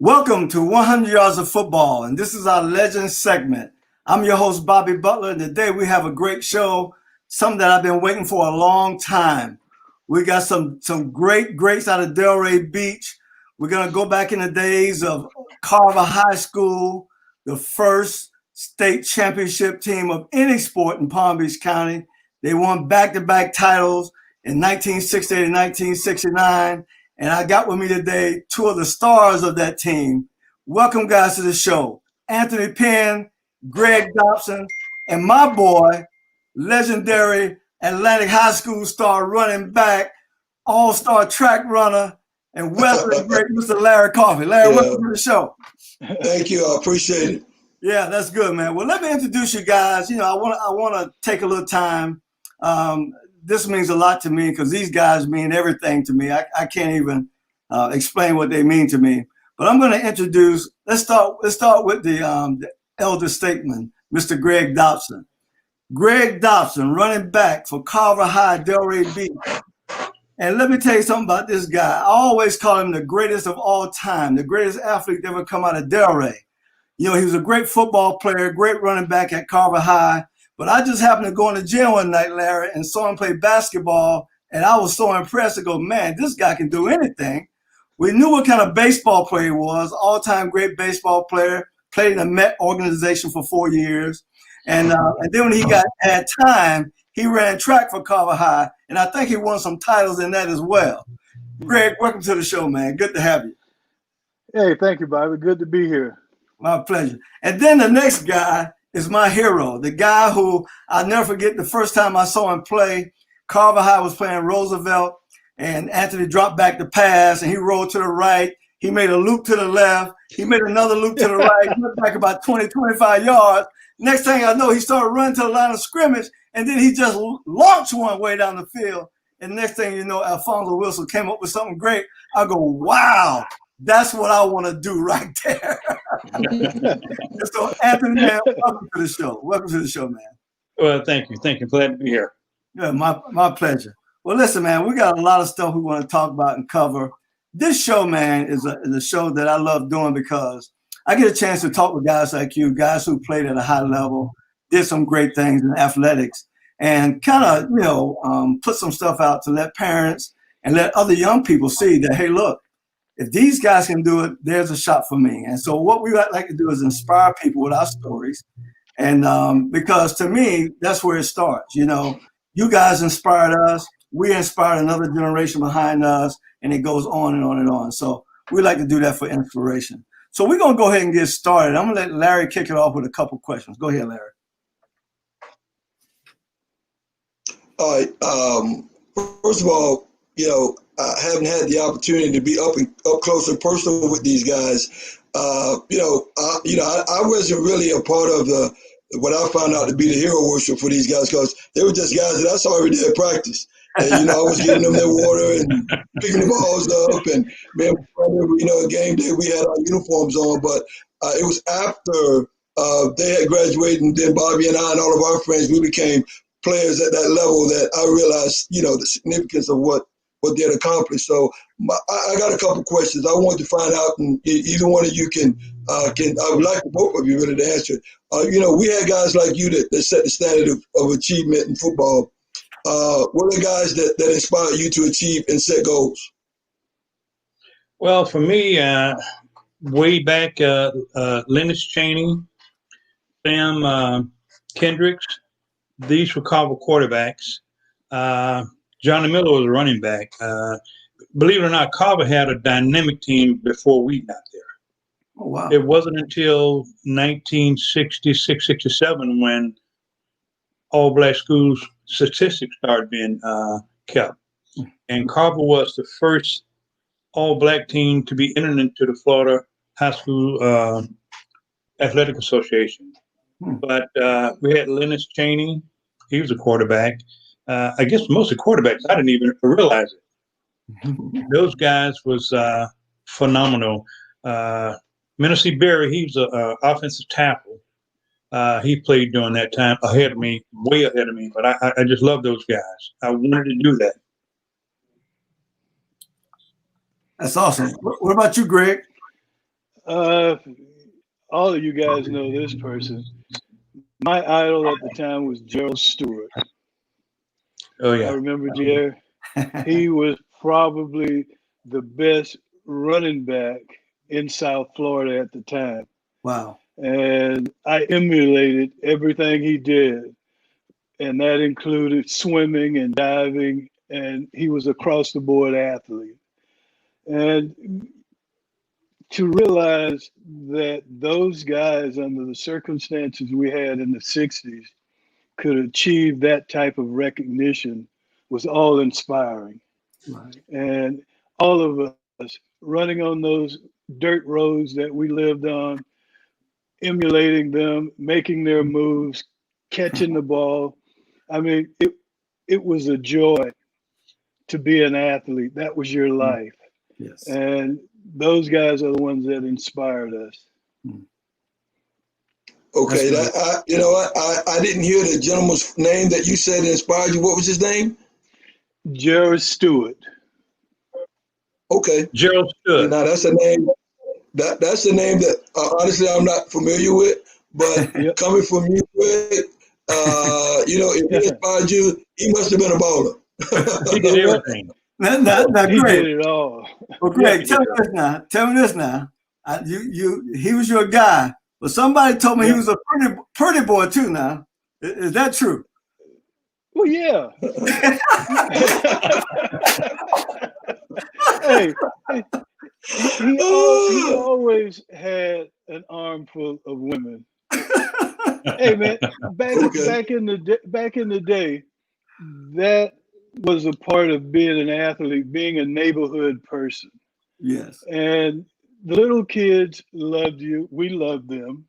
Welcome to 100 Yards of Football, and this is our Legends segment. I'm your host, Bobby Butler, and today we have a great show, something that I've been waiting for a long time. We got some greats out of Delray Beach. We're going to go back in the days of Carver High School, the first state championship team of any sport in Palm Beach County. They won back-to-back titles in 1968 and 1969. And I got with me today two of the stars of that team. Welcome, guys, to the show. Anthony Penn, Greg Dobson, and my boy, legendary Atlantic High School star running back, all-star track runner, and Weslyn Great, Mr. Larry Coffey. Larry, welcome to the show. Thank you. I appreciate it. Yeah, that's good, man. Well, let me introduce you guys. I want to take a little time. This means a lot to me because these guys mean everything to me. I can't even explain what they mean to me. But I'm going to introduce. Let's start with the elder statesman, Mr. Greg Dobson. Greg Dobson, running back for Carver High, Delray Beach. And let me tell you something about this guy. I always call him the greatest of all time, the greatest athlete to ever come out of Delray. He was a great football player, great running back at Carver High. But I just happened to go in the gym one night, Larry, and saw him play basketball, and I was so impressed. I go, man, this guy can do anything. We knew what kind of baseball player he was, all-time great baseball player, played in the Met organization for 4 years. And then when he had time, he ran track for Carver High, and I think he won some titles in that as well. Greg, welcome to the show, man. Good to have you. Hey, thank you, Bobby. Good to be here. My pleasure. And then the next guy is my hero, the guy who I'll never forget the first time I saw him play. Carver High was playing Roosevelt, and Anthony dropped back the pass, and he rolled to the right. He made a loop to the left. He made another loop to the right. He went back about 20, 25 yards. Next thing I know, he started running to the line of scrimmage, and then he just launched one way down the field. And next thing you know, Alfonso Wilson came up with something great. I go, wow, that's what I want to do right there. So, Anthony, man, welcome to the show. Welcome to the show, man. Well, thank you. Thank you. Glad to be here. Yeah, my pleasure. Well, listen, man, we got a lot of stuff we want to talk about and cover. This show, man, is a show that I love doing because I get a chance to talk with guys like you, guys who played at a high level, did some great things in athletics, and kind of, put some stuff out to let parents and let other young people see that, hey, look, if these guys can do it, there's a shot for me. And so what we like to do is inspire people with our stories. And because to me, that's where it starts. You guys inspired us. We inspired another generation behind us. And it goes on and on and on. So we like to do that for inspiration. So we're going to go ahead and get started. I'm going to let Larry kick it off with a couple questions. Go ahead, Larry. All right. First of all, I haven't had the opportunity to be up close and personal with these guys. I wasn't really a part of what I found out to be the hero worship for these guys because they were just guys that I saw every day at practice. And, I was getting them their water and picking the balls up. And, man, game day we had our uniforms on. But it was after they had graduated, and then Bobby and I and all of our friends, we became players at that level that I realized, the significance of what they had accomplished. So I got a couple questions I wanted to find out, and either one of you can. I would like for both of you really to answer. We had guys like you that set the standard of achievement in football. What are the guys that inspired you to achieve and set goals? Well, for me, way back, Lennox Cheney, Sam Kendricks, these were Carver quarterbacks. Johnny Miller was a running back. Believe it or not, Carver had a dynamic team before we got there. Oh, wow. It wasn't until 1966, 67 when all black schools statistics started being kept. And Carver was the first all black team to be entered into the Florida High School Athletic Association. But we had Lennox Cheney. He was a quarterback. I guess most of the quarterbacks, I didn't even realize it. Those guys was phenomenal. Menacee Berry, he was an offensive tackle. He played during that time ahead of me, way ahead of me. But I just love those guys. I wanted to do that. That's awesome. What about you, Greg? All of you guys know this person. My idol at the time was Gerald Stewart. Oh I yeah. remember Jerry. He was probably the best running back in South Florida at the time. Wow. And I emulated everything he did. And that included swimming and diving. And he was across the board athlete. And to realize that those guys, under the circumstances we had in the 60s, could achieve that type of recognition was all inspiring. Right. And all of us running on those dirt roads that we lived on, emulating them, making their moves, catching the ball. I mean, it was a joy to be an athlete. That was your life. Yes. And those guys are the ones that inspired us. Okay, you know what? I didn't hear the gentleman's name that you said inspired you. What was his name? Gerald Stewart. Okay. Gerald Stewart. Now that's a name. That's a name that honestly I'm not familiar with. But Yep. coming from you, you know, if he inspired you, he must have been a baller. He did everything. Now, He Greg. did it all. Well, Greg, Yeah. tell me this now. Tell me this now. He was your guy. But somebody told me he was a pretty boy too. Now, is that true? Well, yeah. Hey, he always had an armful of women. Hey, man, back in the day, that was a part of being an athlete, being a neighborhood person. Yes. And the little kids loved you. We loved them.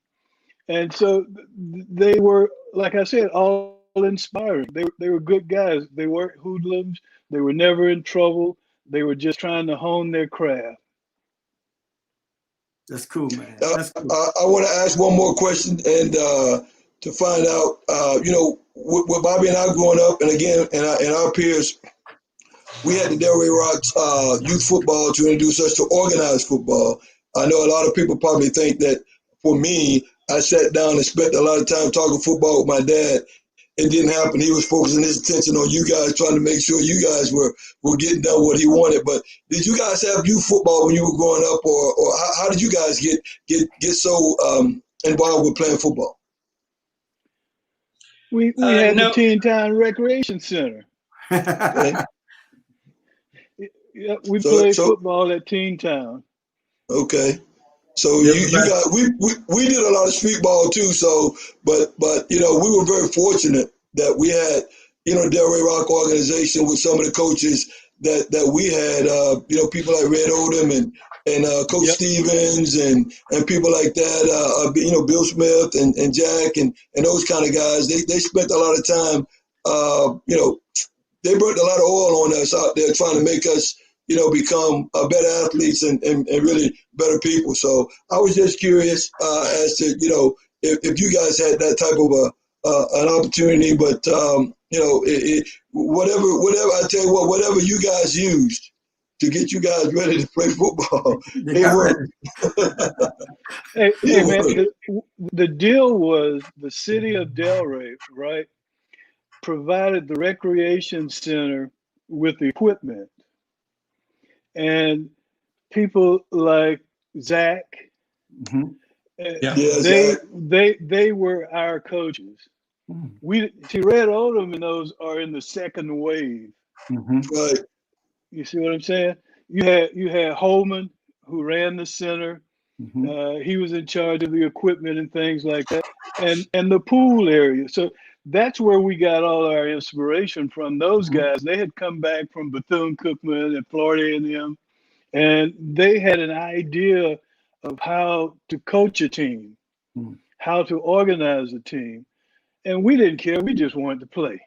And so they were, like I said, all inspiring. They were good guys. They weren't hoodlums. They were never in trouble. They were just trying to hone their craft. That's cool, man. That's cool. I want to ask one more question and to find out, you know, with Bobby and I growing up, and again, and our peers, we had the Delray Rocks youth football to introduce us to organized football. I know a lot of people probably think that for me, I sat down and spent a lot of time talking football with my dad. It didn't happen. He was focusing his attention on you guys, trying to make sure you guys were getting done what he wanted. But did you guys have youth football when you were growing up, or how did you guys get so involved with playing football? We had the Teen Town Recreation Center. Okay. Yeah, we played football at Teen Town. Okay. So you got we did a lot of street ball too. So but you know, we were very fortunate that we had, you know, Delray Rock organization with some of the coaches that we had, you know, people like Red Odom and Coach Stevens and people like that, you know, Bill Smith and Jack and those kind of guys. They spent a lot of time, you know, they burnt a lot of oil on us out there trying to make us, you know, become better athletes and really better people. So I was just curious as to, you know, if you guys had that type of an opportunity, but you know, whatever I tell you what, whatever you guys used to get you guys ready to play football, it worked. Hey man, the deal was the city of Delray, right, provided the recreation center with equipment. And people like Zach, they were our coaches. Red Odom and those are in the second wave. Right. You see what I'm saying? You had Holman, who ran the center. He was in charge of the equipment and things like that, and the pool area. So that's where we got all our inspiration from. Those guys, they had come back from Bethune Cookman and Florida A&M, and they had an idea of how to coach a team, how to organize a team, and we didn't care. We just wanted to play.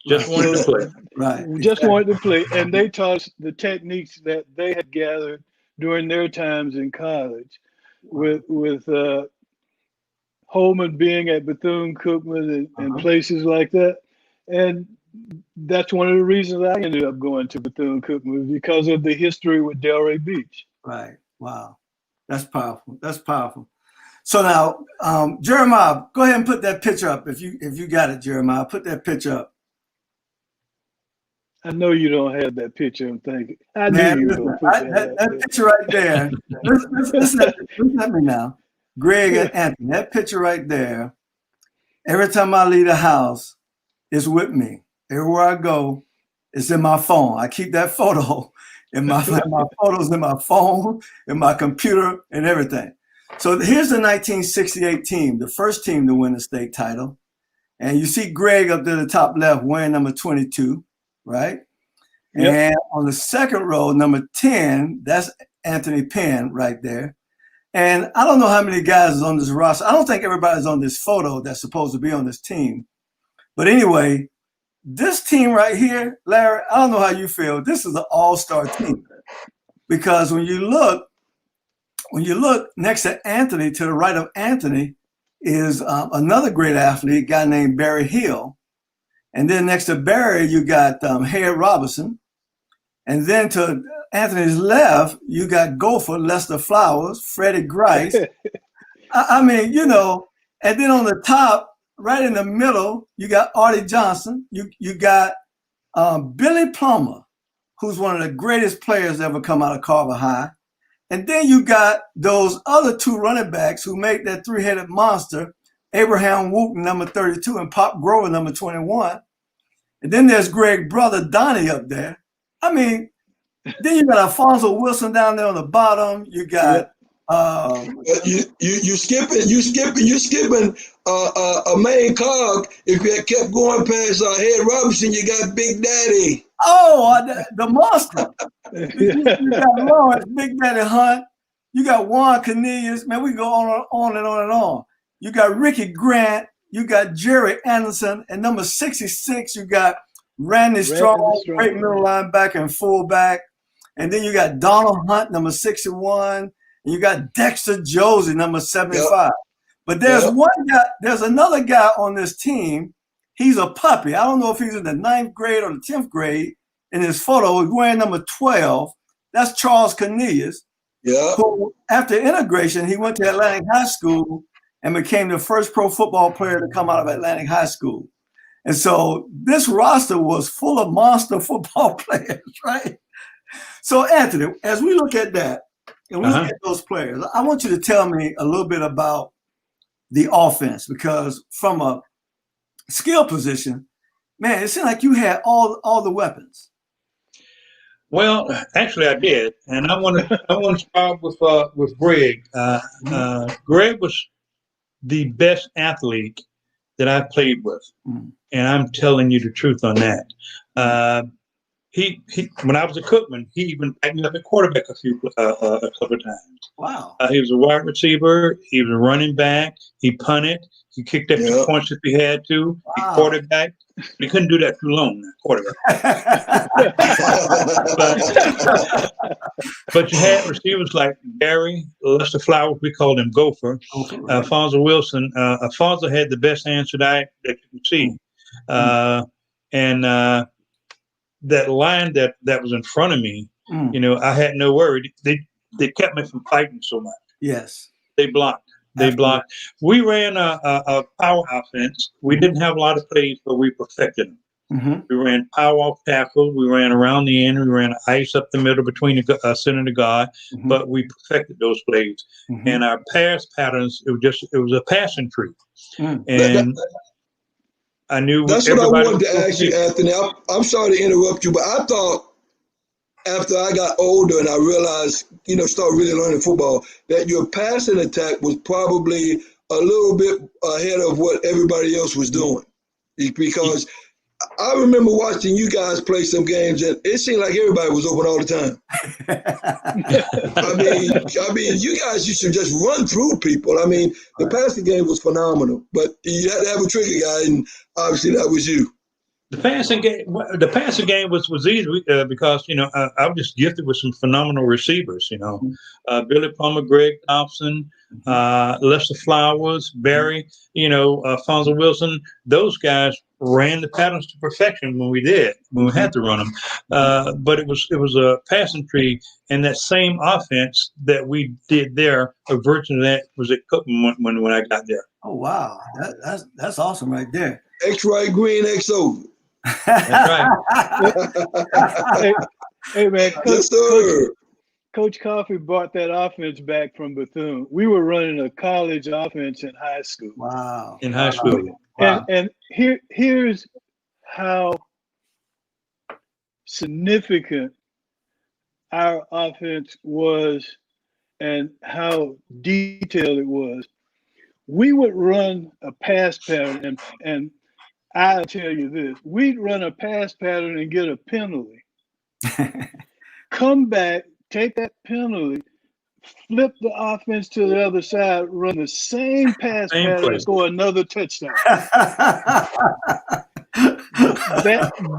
Just wanted to play. Right. We just wanted to play, and they taught us the techniques that they had gathered during their times in college, with Holman being at Bethune Cookman and places like that. And that's one of the reasons I ended up going to Bethune Cookman, because of the history with Delray Beach. Right. Wow. That's powerful. That's powerful. So now, Jeremiah, go ahead and put that picture up if you got it, Jeremiah. Put that picture up. I know you don't have that picture. I'm thinking. I Man, knew you were listen, going to put that up that there. picture right there. Listen at me now. Greg and Anthony, that picture right there, every time I leave the house, it's with me. Everywhere I go, it's in my phone. I keep that photo in my photos in my phone, in my computer, and everything. So here's the 1968 team, the first team to win the state title. And you see Greg up there, the top left, wearing number 22, right? Yep. And on the second row, number 10, that's Anthony Penn right there. And I don't know how many guys is on this roster. I don't think everybody's on this photo that's supposed to be on this team. But anyway, this team right here, Larry, I don't know how you feel. This is an all-star team. Because when you look next to Anthony, to the right of Anthony, is another great athlete, a guy named Barry Hill. And then next to Barry, you got Harry Robinson. And then to Anthony's left, you got Gopher, Lester Flowers, Freddie Grice. I mean, you know, and then on the top, right in the middle, you got Artie Johnson. You got Billy Plummer, who's one of the greatest players to ever come out of Carver High. And then you got those other two running backs who make that three-headed monster, Abraham Wooten, number 32, and Pop Grover, number 21. And then there's Greg's brother, Donnie, up there. I mean, then you got Alfonso Wilson down there on the bottom. You got you skipping a main cog. If you had kept going past Head Robinson, you got Big Daddy. Oh, the monster. You got Lawrence, Big Daddy Hunt. You got Juan Cornelius. Man, we go on and on and on. You got Ricky Grant. You got Jerry Anderson. And number 66, you got Randy Straghn, great middle linebacker and fullback. And then you got Donald Hunt, number 61. And you got Dexter Josie, number 75. Yep. But there's one guy, there's another guy on this team. He's a puppy. I don't know if he's in the 9th grade or the 10th grade. In his photo, he's wearing number 12. That's Charles Cornelius. Yeah. Who, after integration, he went to Atlantic High School and became the first pro football player to come out of Atlantic High School. And so this roster was full of monster football players, right? So Anthony, as we look at that and we look at those players, I want you to tell me a little bit about the offense, because from a skill position, man, it seemed like you had all the weapons. Well, actually, I did, and I want to start with Greg. Greg was the best athlete that I played with, and I'm telling you the truth on that. He when I was a Cookman, he even backed me up at quarterback a couple of times. Wow! He was a wide receiver. He was a running back. He punted. He kicked extra points if he had to. Wow. He quarterbacked. He couldn't do that too long, quarterback. but you had receivers like Barry, Lester Flowers, we called him Gopher, Alfonso Wilson. Alfonso had the best hands that you could see. And that line that was in front of me, you know, I had no worry. They kept me from fighting so much. Yes. They blocked. Blocked. We ran a power offense. We didn't have a lot of plays, but we perfected them. We ran power off tackle. We ran around the end. We ran ice up the middle between the center and the guard, but we perfected those plays. And our pass patterns, it was a passing tree. And I knew that's what I wanted to ask you, Anthony. I'm sorry to interrupt you, but I thought after I got older and I realized, you know, started really learning football, that your passing attack was probably a little bit ahead of what everybody else was doing. Because I remember watching you guys play some games and it seemed like everybody was open all the time. I mean, you guys used to just run through people. I mean, the passing game was phenomenal, but you had to have a trigger guy, and obviously that was you. The passing game was easy because, you know, I was just gifted with some phenomenal receivers, you know, Billy Plummer, Greg Dobson, Lester Flowers, Barry, you know, Alfonso Wilson. Those guys ran the patterns to perfection when we had to run them. But it was a passing tree, and that same offense that we did there, a version of that was at Cookman when I got there. Oh wow, that's awesome right there. X right, green, X over. That's right. Hey man, Yes, sir. Coach Coffey brought that offense back from Bethune. We were running a college offense in high school. Wow. In high school. Wow. And here's how significant our offense was and how detailed it was. We would run a pass pattern, and I'll tell you this, we'd run a pass pattern and get a penalty. Come back, take that penalty, flip the offense to the other side, run the same pass pattern, and score another touchdown.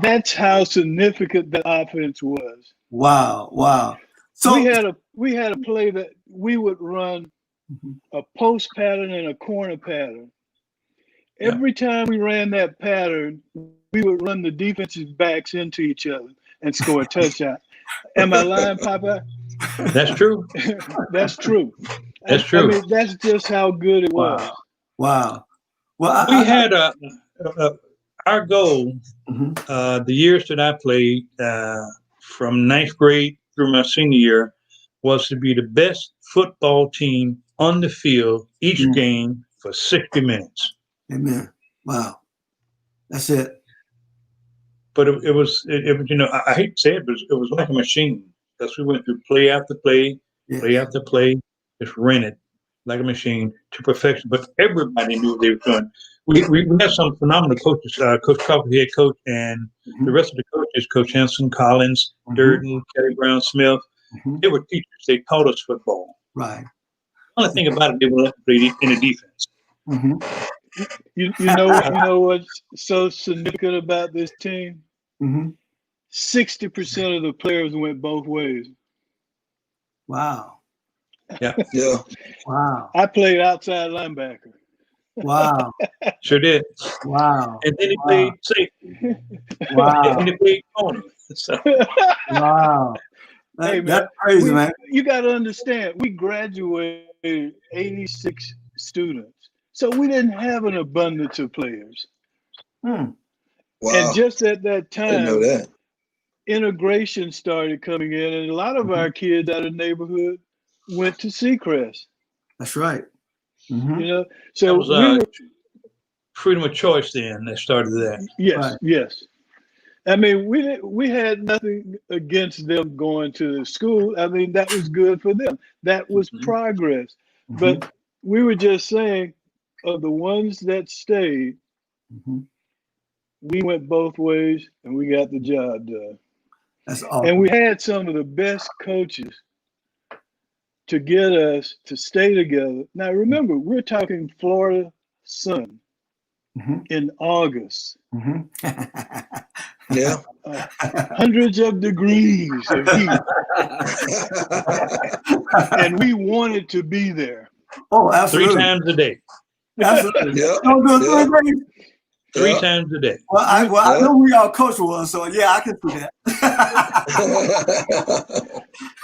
That's how significant that offense was. Wow. So we had a play that we would run a post pattern and a corner pattern. Every time we ran that pattern, we would run the defensive backs into each other and score a touchdown. Am I lying, Papa? That's true. That's true. That's true. I mean, that's just how good it was. Wow. Well, we had our goal, the years that I played, from ninth grade through my senior year, was to be the best football team on the field each game for 60 minutes. Amen. Wow. That's it. But it was, you know, I hate to say it, but it was like a machine. Because we went through play after play, play after play, just ran it like a machine to perfection. But everybody knew what they were doing. We had some phenomenal coaches, Coach Coffey, head coach, and the rest of the coaches, Coach Henson, Collins, Durden, Kelly Brown Smith. They were teachers. They taught us football. Right. The only thing about it, they were play in the defense. You know what's so significant about this team? 60% of the players went both ways. Wow. Yeah. Wow. I played outside linebacker. Wow. Sure did. Wow. And then he played safety. Wow. And then he played corner. So. Wow. Hey, man, that's crazy, man. You got to understand, we graduated 86 students. So we didn't have an abundance of players. Wow. And just at that time, I didn't know that. Integration started coming in, and a lot of our kids out of the neighborhood went to Seacrest. That's right. You know, so that was freedom of choice then that started that. Yes, right. Yes. I mean, we had nothing against them going to the school. I mean, that was good for them. That was progress. But we were just saying, of the ones that stayed, we went both ways and we got the job done. That's awesome. And we had some of the best coaches to get us to stay together. Now, remember, we're talking Florida sun in August. Yeah. Hundreds of degrees of heat. And we wanted to be there. Oh, absolutely. 3 times a day. Absolutely. Yeah. Don't do it 3 days. 3 times a day. Well, I know who y'all coach was, so yeah, I can see that.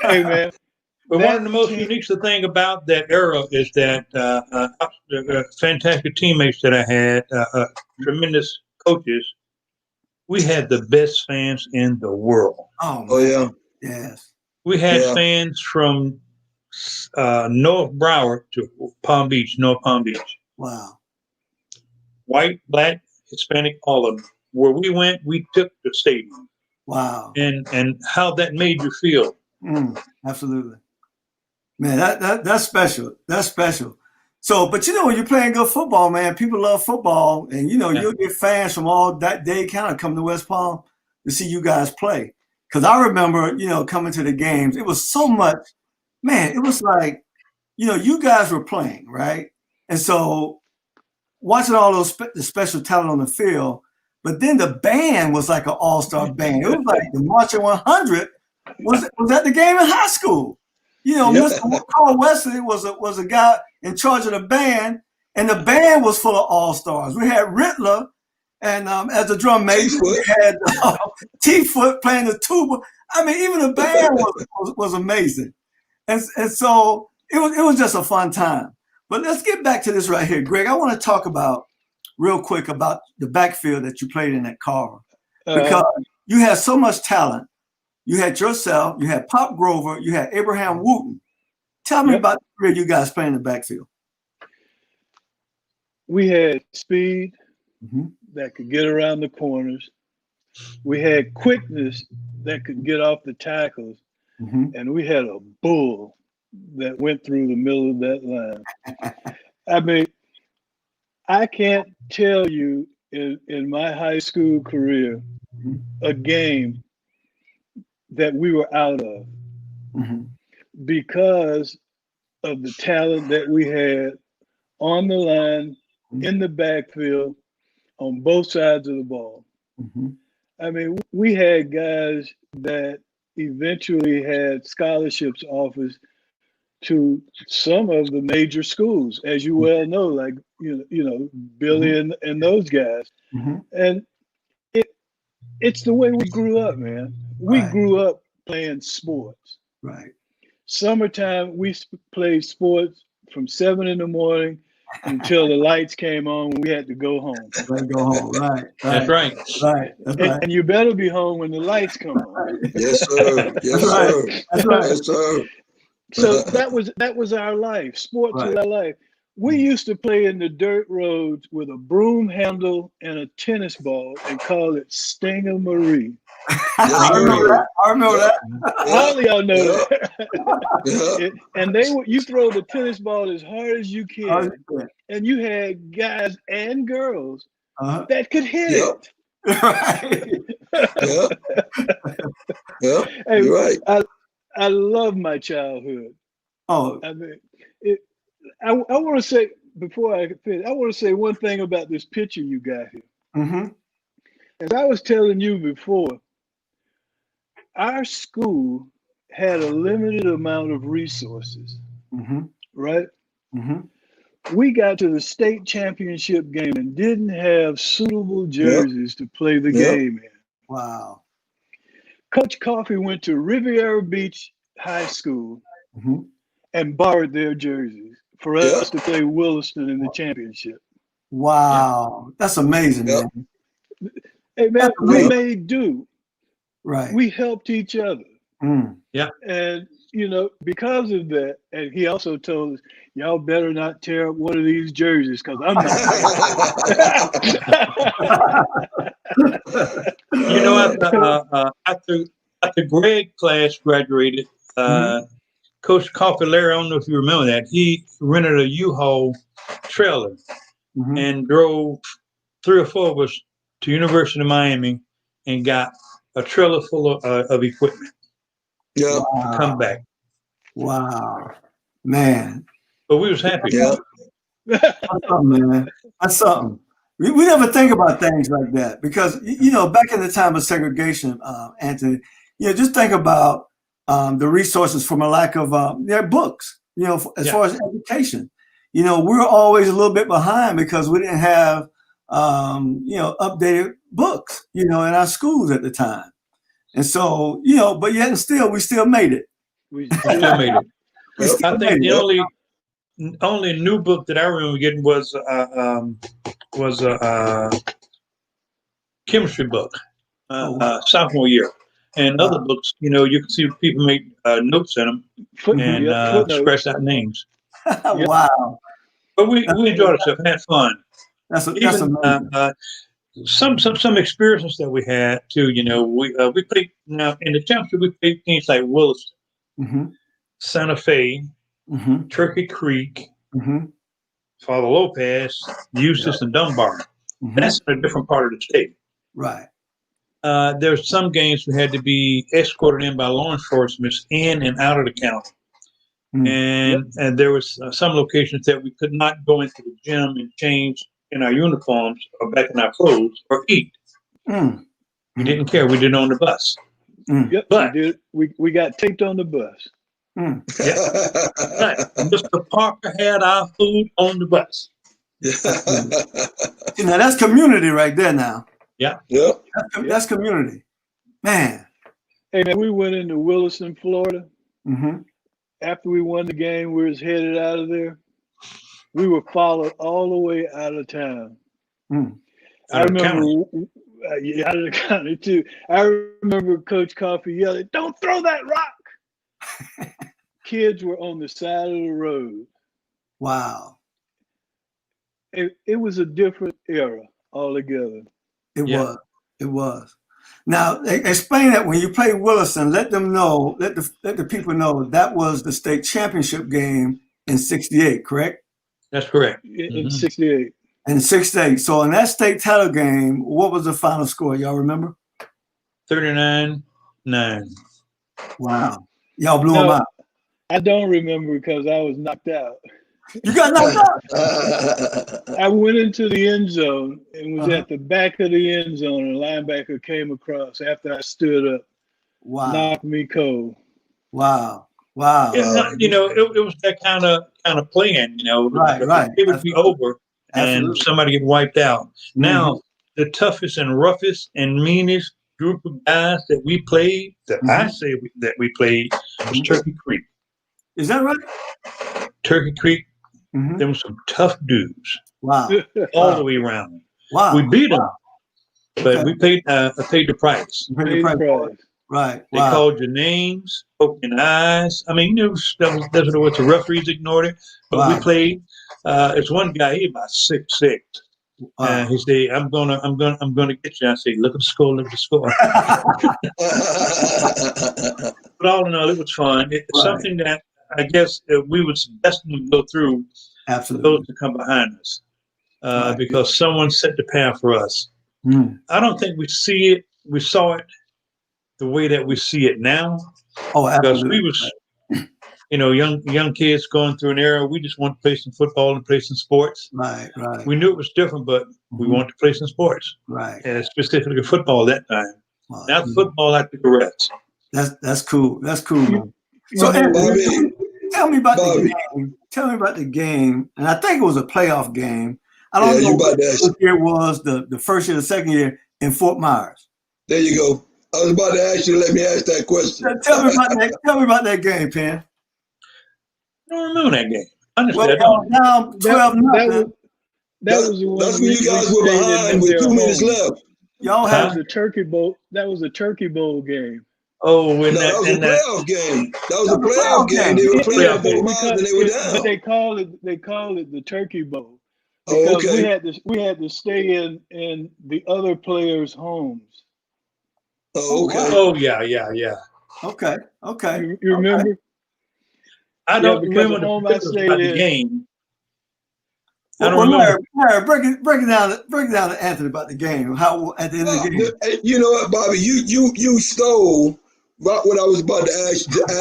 Hey, man. But one of the most unique thing about that era is that fantastic teammates that I had, tremendous coaches, we had the best fans in the world. Oh yeah. Yes. We had fans from North Broward to North Palm Beach. Wow. White, black, Hispanic, all of them. Where we went, we took the stadium. Wow. And how that made you feel. Absolutely. Man, that's special. That's special. So, but you know, when you're playing good football, man, people love football, and you know, you'll get fans from all that day kind of come to West Palm to see you guys play. Because I remember, you know, coming to the games, it was so much, man, it was like, you know, you guys were playing, right? And so watching all those the special talent on the field, but then the band was like an all-star band. It was like the Marching 100 was at the game in high school. You know, Mr. Carl Wesley was a guy in charge of the band, and the band was full of all-stars. We had Rittler, And as a drum major, we had T-Foot playing the tuba. I mean, even the band was amazing. And so it was just a fun time. But let's get back to this right here. Greg, I want to talk about real quick about the backfield that you played in at Carver. Because you had so much talent. You had yourself, you had Pop Grover, you had Abraham Wooten. Tell me about the three of you guys playing the backfield. We had speed that could get around the corners. We had quickness that could get off the tackles. And we had a bull that went through the middle of that line. I mean, I can't tell you in my high school career a game that we were out of because of the talent that we had on the line, in the backfield, on both sides of the ball. I mean, we had guys that eventually had scholarships offers to some of the major schools, as you well know, like you know Billy and those guys. And it's the way we grew up, man. We grew up playing sports. Right. Summertime, we played sports from 7 in the morning until the lights came on. We had to go home. Go home. Right. That's right. Right. That's right. And you better be home when the lights come on. Yes, sir. Yes, sir. That's right. Yes, sir. So that was our life. Sports was our life. We used to play in the dirt roads with a broom handle and a tennis ball and call it Stinger Marie. Yes, I remember that. All of y'all know that. And you throw the tennis ball as hard as you can, and you had guys and girls that could hit it. Right. Hey, you're right. I love my childhood. Oh, I mean, I want to say, before I finish, I want to say one thing about this picture you got here. As I was telling you before, our school had a limited amount of resources, right? We got to the state championship game and didn't have suitable jerseys to play the game in. Wow. Coach Coffey went to Riviera Beach High School and borrowed their jerseys for us to play Williston in the championship. Wow. That's amazing, man. Hey, man, we made do. Right. We helped each other. Yeah. And, because of that, and he also told us, y'all better not tear up one of these jerseys because I'm not. After Greg class graduated, Coach Coffey, Larry, I don't know if you remember that, he rented a U-Haul trailer and drove 3 or 4 of us to University of Miami and got a trailer full of equipment. Yeah. Wow. Come back. Wow. Man. But we was happy. Yeah. That's something, man. That's something. We never think about things like that because, back in the time of segregation, Anthony, just think about the resources from a lack of their books, as far as education. We're always a little bit behind because we didn't have, updated books, in our schools at the time. And so, but yet and still, we still made it. We still made it. I think the it. only new book that I remember getting was a chemistry book, sophomore year. And other books, you can see people make notes in them and scratch out names. Wow. But we enjoyed ourselves, had fun. That's amazing. Some experiences that we had too. We played now in the championship. We played teams like Williston, Santa Fe, Turkey Creek, Father Lopez, Eustis, and Dunbar. That's in a different part of the state. Right. There's some games we had to be escorted in by law enforcement in and out of the county. And there was some locations that we could not go into the gym and change in our uniforms or back in our clothes or eat. We didn't care. We did it on the bus. Yep, but we got taped on the bus. But Mr. Parker had our food on the bus. Yeah. See, now that's community right there now. Yeah. Yep. That's community. Man. Hey, man, we went into Williston, Florida. Mm-hmm. After we won the game, we was headed out of there. We were followed all the way out of town. I remember, out of the county too. I remember Coach Coffey yelling, "Don't throw that rock!" Kids were on the side of the road. Wow. It was a different era altogether. It was. Now, explain that when you play Williston, let them know, let the people know that was the state championship game in '68, correct? That's correct. In '68. In '68. So in that state title game, what was the final score? Y'all remember? 39-9. Wow. Y'all blew them out. I don't remember because I was knocked out. You got knocked out? I went into the end zone and was at the back of the end zone, and a linebacker came across after I stood up. Wow. Knocked me cold. Wow. You know, it was that kind of playing, you know. Right. It would be over and somebody get wiped out. Now, the toughest and roughest and meanest group of guys that we played, I say that we played, was Turkey Creek. Is that right? Turkey Creek, there were some tough dudes. Wow. All the way around. Wow. We beat them, but we paid the price. Right. They called your names, poked your eyes. I mean, you know, that's what the referees ignored it. But we played. There's one guy, he about 6'6". He said, "I'm gonna get you." I say, "Look at the score, look at the score." But all in all, it was fun. It's something that I guess we was destined to go through. Absolutely. Those to come behind us, because someone set the path for us. I don't think we saw it the way that we see it now. Oh, absolutely. Because we was, you know, young kids going through an era. We just want to play some football and play some sports. Right. We knew it was different, but we wanted to play some sports. Right. And specifically football at that time. Not football like the Reds. That's cool. That's cool, man. So, Anthony, tell me about the game. Tell me about the game. And I think it was a playoff game. I don't know what year it was, the first year, the second year in Fort Myers. There you go. I was about to ask you. Let me ask that question. Tell me about that game, Penn. I don't remember that game. Honestly, down 12-0. That was the one. That's when you guys were behind with 2 minutes left. Y'all had the Turkey Bowl. That was a Turkey Bowl game. Oh, that was a playoff game. That was a playoff game. They were playing Fort Myers and they were down. But they called it the Turkey Bowl because we had to stay in the other players' homes. Oh, okay. Oh, yeah. Okay. You remember? I don't remember the game. I don't remember. Larry, break it down to Anthony about the game. How at the end of the game. You know what, Bobby? You stole what I was about to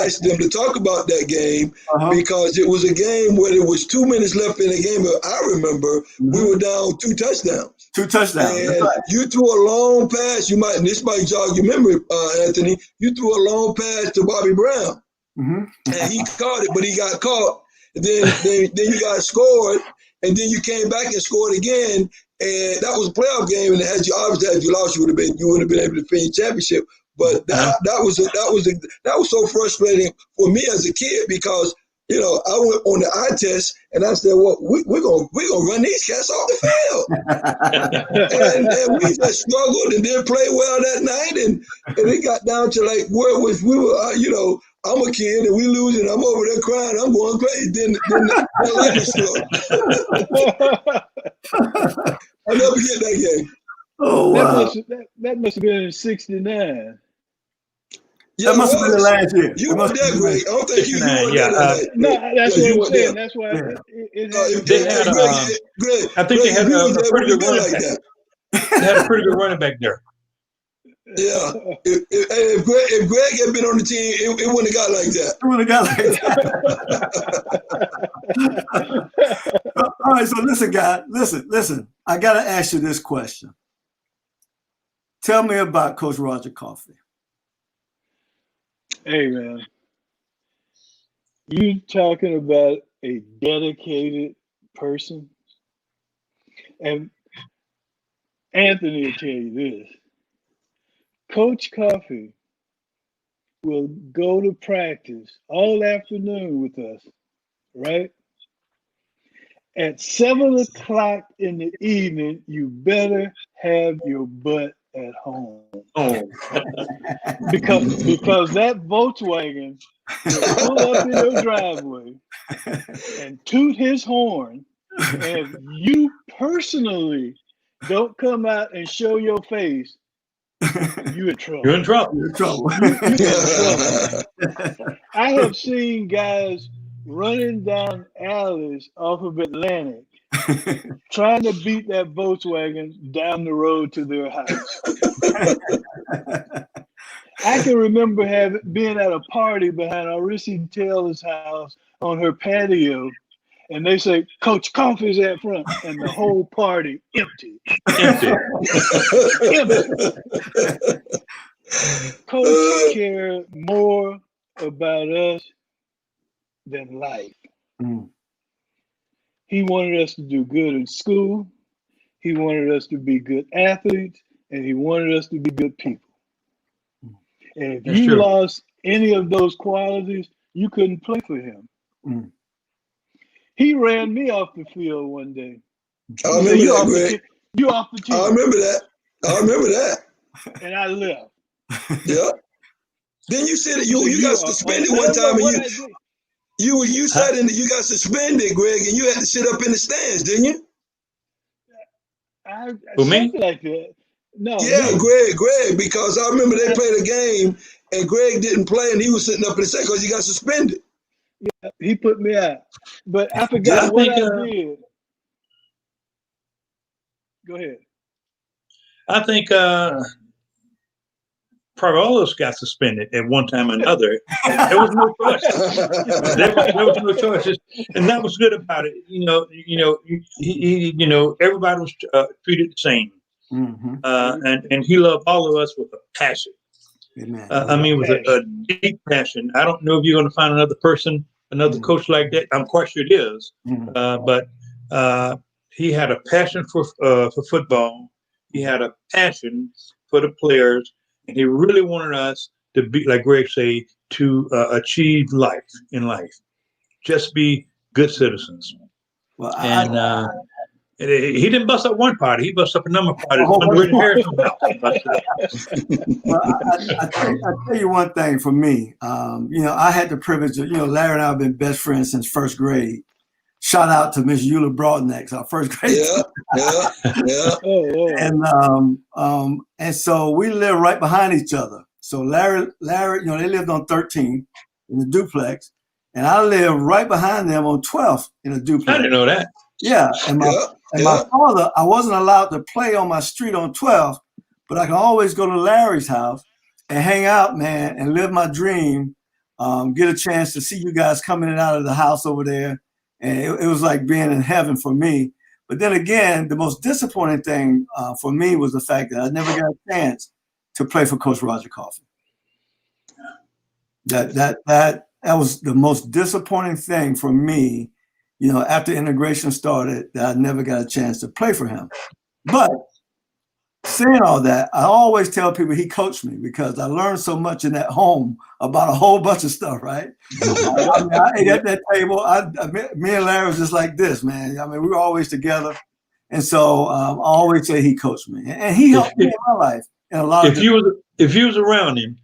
ask them to talk about that game because it was a game where there was 2 minutes left in the game. I remember we were down 2 touchdowns. 2 touchdowns. And you threw a long pass. And this might jog your memory, Anthony. You threw a long pass to Bobby Brown. And he caught it, but he got caught. And then you got scored, and then you came back and scored again. And that was a playoff game. And had you lost, you wouldn't have been able to defend your championship. But that was so frustrating for me as a kid because, you know, I went on the eye test and I said, well, we're gonna run these cats off the field. and we just struggled and didn't play well that night. And it got down to like we were, you know, I'm a kid and we losing. I'm over there crying. I'm going crazy. Then the lightning struck. I'll never forget that game. Oh, wow. That must have been in '69. Yeah, that must have been the last year. You were there, Greg. I don't think you were there. No, that's what I'm saying. That's why Greg, I think they had a pretty good running back. They had a pretty good running back there. Yeah. If Greg had been on the team, it wouldn't have got like that. It wouldn't have got like that. All right, so listen, guys. Listen. I got to ask you this question. Tell me about Coach Roger Coffey. Hey, man. You talking about a dedicated person? And Anthony will tell you this. Coach Coffey will go to practice all afternoon with us, right? At 7 o'clock in the evening, you better have your butt at home. Oh, Because that Volkswagen will pull up in your driveway and toot his horn. And if you personally don't come out and show your face, you're in trouble. you're in trouble. You're in trouble. You're in trouble. I have seen guys running down alleys off of Atlantic trying to beat that Volkswagen down the road to their house. I can remember being at a party behind Arissy Taylor's house on her patio, and they say, Coach Coffey's out front, and the whole party empty. Empty. Coach cared more about us than life. Mm. He wanted us to do good in school. He wanted us to be good athletes, and he wanted us to be good people. And if That's you true. lost any of those qualities, you couldn't play for him. Mm. He ran me off the field one day. I remember that, Greg. You off the team. I remember that. And I left. Yeah. Then you said that you got suspended one time, and you said that you got suspended, Greg, and you had to sit up in the stands, didn't you? Who, me? Something like that. No. Yeah, me. Greg, because I remember they played a game and Greg didn't play and he was sitting up in the second because he got suspended. Yeah, he put me out. But I forgot what I did. Go ahead. I think probably all of us got suspended at one time or another. There was no choice. There was no choices, and that was good about it. Everybody was treated the same, and he loved all of us with a passion. With a deep passion. I don't know if you're going to find another person, another coach like that. I'm quite sure it is, but he had a passion for football. He had a passion for the players. And he really wanted us to be, like Greg say, to achieve life in life. Just be good citizens. Well, he didn't bust up one party. He bust up a number of parties. Well, I tell you one thing for me. I had the privilege of, Larry and I have been best friends since first grade. Shout out to Miss Eula Broadneck, our first grade. Yeah. And so we lived right behind each other. So Larry, they lived on 13th in the duplex, and I lived right behind them on 12th in a duplex. I didn't know that. Yeah, and my father, I wasn't allowed to play on my street on 12th, but I can always go to Larry's house and hang out, man, and live my dream. Get a chance to see you guys coming in and out of the house over there. And it was like being in heaven for me. But then again, the most disappointing thing for me was the fact that I never got a chance to play for Coach Roger Coffey. That was the most disappointing thing for me, after integration started, that I never got a chance to play for him. But saying all that, I always tell people he coached me because I learned so much in that home about a whole bunch of stuff, right? I ate at that table. Me and Larry was just like this, man. We were always together. And so I always say he coached me. And he helped me in my life in a lot of If you was around him,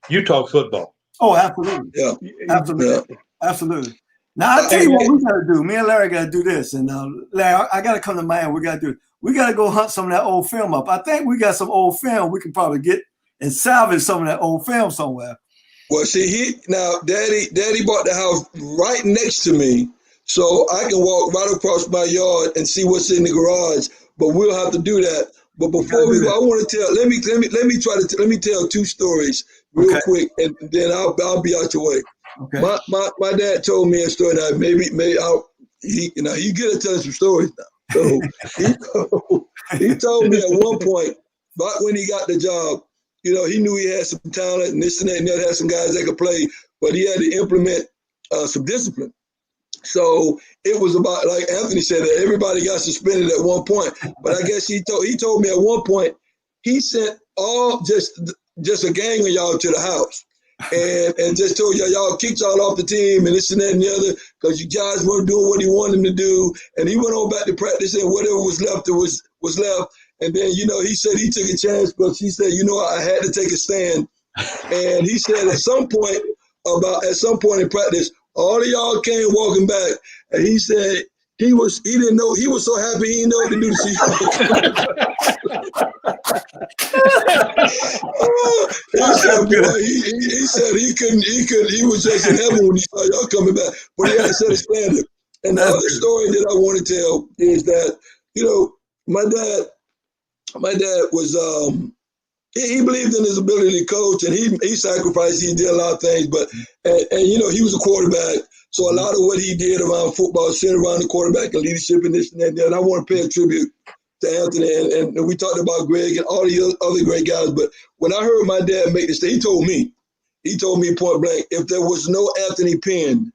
you talk football. Oh, absolutely. Yeah. Absolutely. Yeah. Absolutely. Now, I'll tell you what we got to do. Me and Larry got to do this. And Larry, I got to come to Miami. We got to do it. We got to go hunt some of that old film up. I think we got some old film we can probably get and salvage some of that old film somewhere. Well, see, Daddy bought the house right next to me, so I can walk right across my yard and see what's in the garage. But we'll have to do that. But before we go, I want to tell. Let me tell two stories real quick, and then I'll be out your way. Okay. My dad told me a story that maybe he good at telling some stories now. So he told me at one point, back when he got the job, he knew he had some talent and this and that, and that, had some guys that could play, but he had to implement some discipline. So it was about, like Anthony said, that everybody got suspended at one point. But I guess he told me at one point he sent all just a gang of y'all to the house. And just told y'all kicked y'all off the team and this and that and the other because you guys weren't doing what he wanted them to do. And he went on back to practice and whatever was left was left. And then, you know, he said he took a chance because he said, you know, I had to take a stand. And he said at some point in practice, all of y'all came walking back. And he said he didn't know, he was so happy he didn't know what to do to see y'all. He said he was just in heaven when he saw y'all coming back, but he had to set a standard. And the other story that I want to tell is that, you know, my dad was, he believed in his ability to coach, and he sacrificed, he did a lot of things, but, and you know, he was a quarterback, so a lot of what he did around football centered around the quarterback and leadership and this and that, and I want to pay a tribute to Anthony, and we talked about Greg and all the other great guys, but when I heard my dad make this statement, he told me point blank, if there was no Anthony Penn,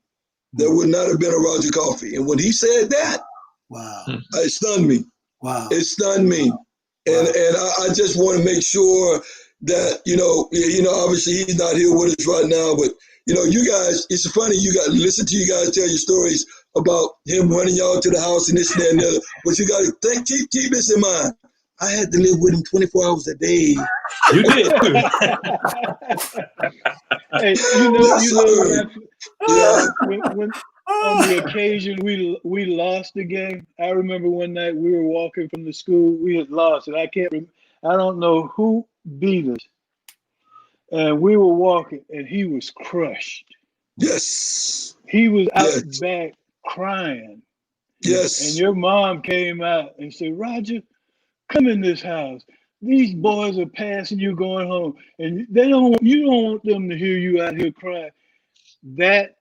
there would not have been a Roger Coffey. And when he said that, wow, it stunned me. Wow. It stunned me. And I just want to make sure that, you know, obviously he's not here with us right now, but, you know, you guys, it's funny, you got to listen to you guys tell your stories about him running y'all to the house and this and that and the other. But you got to keep this in mind. I had to live with him 24 hours a day. You did. Hey, when on the occasion we lost the game, I remember one night we were walking from the school. We had lost it. I don't know who beat us, and we were walking, and he was crushed. Yes. He was out back crying. Yes. And your mom came out and said, Roger, come in this house. These boys are passing you going home, and you don't want them to hear you out here crying. That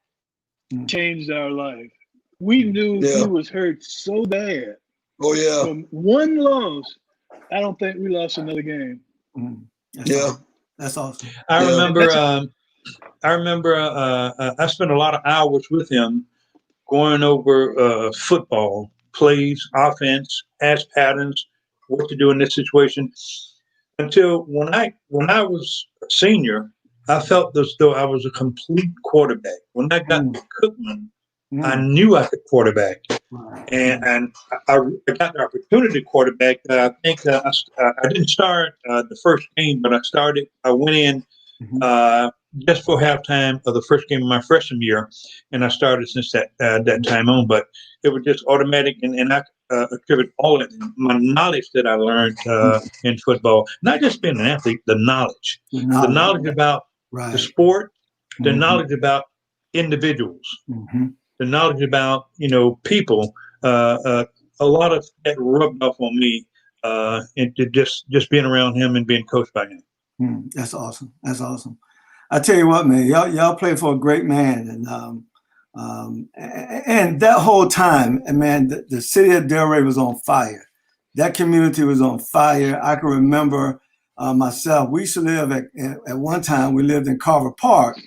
changed our life. We knew he was hurt so bad. Oh yeah. From one loss, I don't think we lost another game. That's awesome. I remember I spent a lot of hours with him going over football plays, offense, pass patterns, what to do in this situation. Until when I was a senior, I felt as though I was a complete quarterback. When I got to Cookman, I knew I could quarterback, and I got the opportunity to quarterback. I think I didn't start the first game, but I went in just for halftime of the first game of my freshman year, and I started since that time on. But it was just automatic, and I attribute all of my knowledge that I learned in football, not just being an athlete, the knowledge about the sport, the knowledge about individuals, the knowledge about, you know, people. A lot of that rubbed off on me, and just being around him and being coached by him. That's awesome. That's awesome. I tell you what, man, y'all played for a great man, and that whole time, and man, the city of Delray was on fire. That community was on fire. I can remember myself. We used to live at one time. We lived in Carver Park,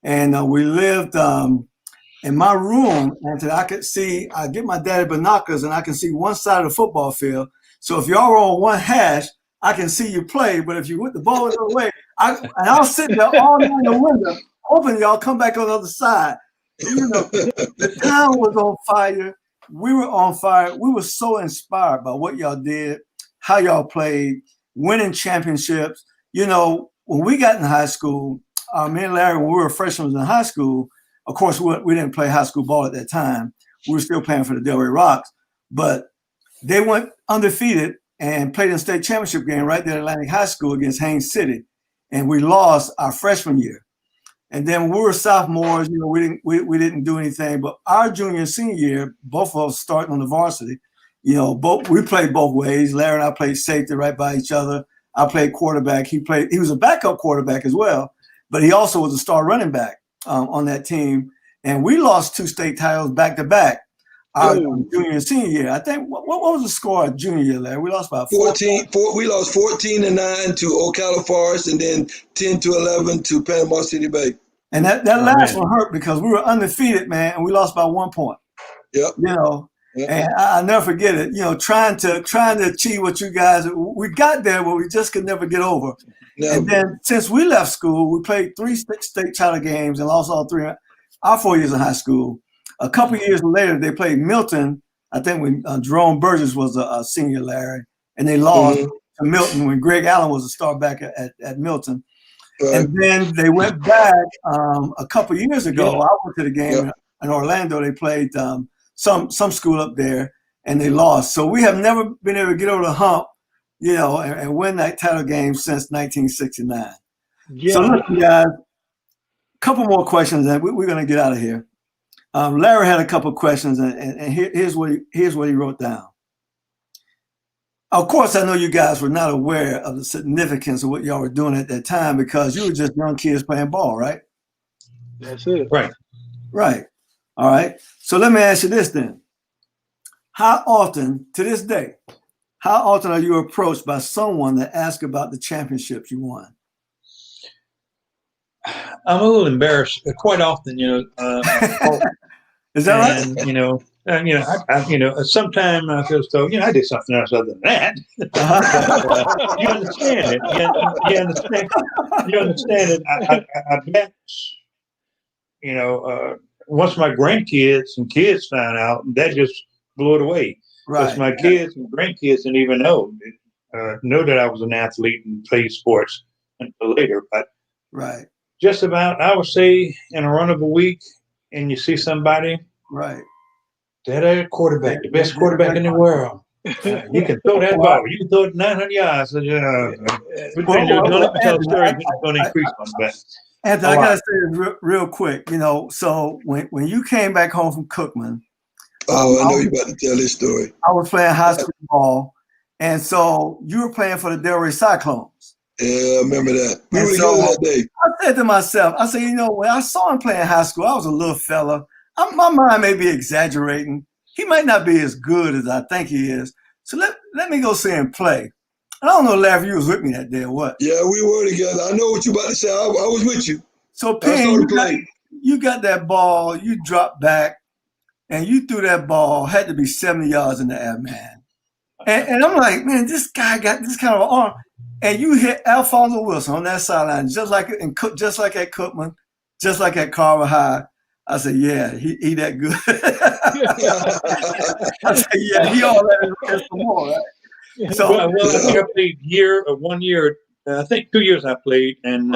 and we lived in my room. And I could see. I get my daddy binoculars, and I can see one side of the football field. So if y'all were on one hash, I can see you play. But if you went the ball the other way, I was sitting there all night in the window, hoping y'all come back on the other side. You know, the town was on fire. We were on fire. We were so inspired by what y'all did, how y'all played, winning championships. You know, when we got in high school, me and Larry, when we were freshmen in high school, of course, we didn't play high school ball at that time. We were still playing for the Delray Rocks, but they went undefeated and played in the state championship game right there at Atlantic High School against Haines City. And we lost our freshman year. And then when we were sophomores, you know, we didn't do anything. But our junior and senior year, both of us starting on the varsity, you know, we played both ways. Larry and I played safety right by each other. I played quarterback. He was a backup quarterback as well, but he also was a star running back on that team. And we lost 2 state titles back to back. Our junior and senior year. I think what was the score of junior year, Larry? We lost about 14. We lost 14-9 to Ocala Forest, and then 10-11 to Panama City Bay. And that last one hurt because we were undefeated, man, and we lost by 1 point. Yep. You know, Yep. and I'll never forget it. You know, trying to achieve what you guys, we got there, but we just could never get over. Never. And then since we left school, we played 3 state title games and lost all 3 our 4 years in high school. A couple of years later, they played Milton. I think when Jerome Burgess was a senior, Larry, and they lost to Milton when Greg Allen was a star back at Milton. Right. And then they went back a couple of years ago. I went to the game in Orlando. They played some school up there, and they lost. So we have never been able to get over the hump, you know, and win that title game since 1969. Yeah. So listen, guys, a couple more questions, and we're going to get out of here. Larry had a couple of questions, and here's what he wrote down. Of course, I know you guys were not aware of the significance of what y'all were doing at that time because you were just young kids playing ball, right? That's it. Right. Right. All right. So let me ask you this then. How often, to this day, how often are you approached by someone that asks about the championships you won? I'm a little embarrassed quite often, you know. Is that right? And, you know, sometimes I feel so, you know, I did something else other than that. You understand it. You understand it. I bet, you know, once my grandkids and kids found out, that just blew it away. Because my kids and grandkids didn't even know that I was an athlete and played sports until later. But just about, I would say, in a run of a week, and you see somebody, that quarterback, the best quarterback in the world. You can throw that ball. You can throw it 900 yards. Don't let me tell a story. It's going to increase on that. Anthony, I gotta say this real quick. You know, so when you came back home from Cookman, I know you're about to tell this story. I was playing high school ball, and so you were playing for the Delray Cyclones. Yeah, I remember that. We were so together that day. I said to myself, I said, you know, when I saw him playing high school, I was a little fella. My mind may be exaggerating. He might not be as good as I think he is. So let me go see him play. I don't know, Larry, if you was with me that day or what. Yeah, we were together. I know what you're about to say. I was with you. So, Penn, you got that ball, you dropped back, and you threw that ball, had to be 70 yards in the air, man. And I'm like, man, this guy got this kind of arm. And you hit Alfonso Wilson on that sideline, just like at Cookman, just like at Carver High. I said, yeah, he that good. I said, yeah, he all that and some more, right? So, I think I played 1 year. I think 2 years I played, and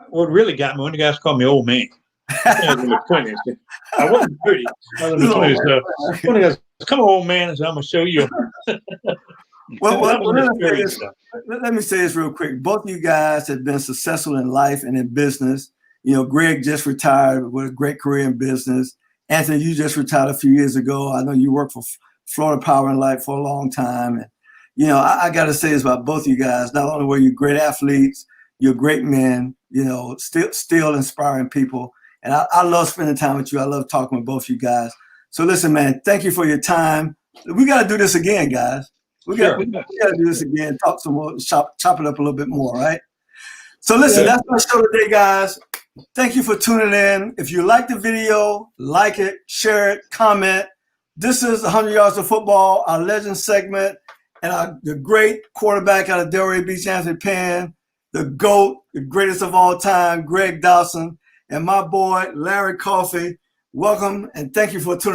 what really got me when the guys called me old man. I was in the 20s. I wasn't 30. I was in the 20s. So one of the guys, come on, old man, and said, I'm gonna show you. Let me say this real quick. Both of you guys have been successful in life and in business. You know, Greg just retired with a great career in business. Anthony, you just retired a few years ago. I know you worked for Florida Power and Light for a long time. And, you know, I got to say this about both of you guys. Not only were you great athletes, you're great men, you know, still inspiring people. And I love spending time with you. I love talking with both of you guys. So listen, man, thank you for your time. We got to do this again, guys. We got to do this again, talk some more, chop it up a little bit more, right? So listen, that's my show today, guys. Thank you for tuning in. If you like the video, like it, share it, comment. This is 100 Yards of Football, our Legends segment, and the great quarterback out of Delray Beach, Anthony Penn, the GOAT, the greatest of all time, Greg Dobson, and my boy, Larry Coffey. Welcome, and thank you for tuning in.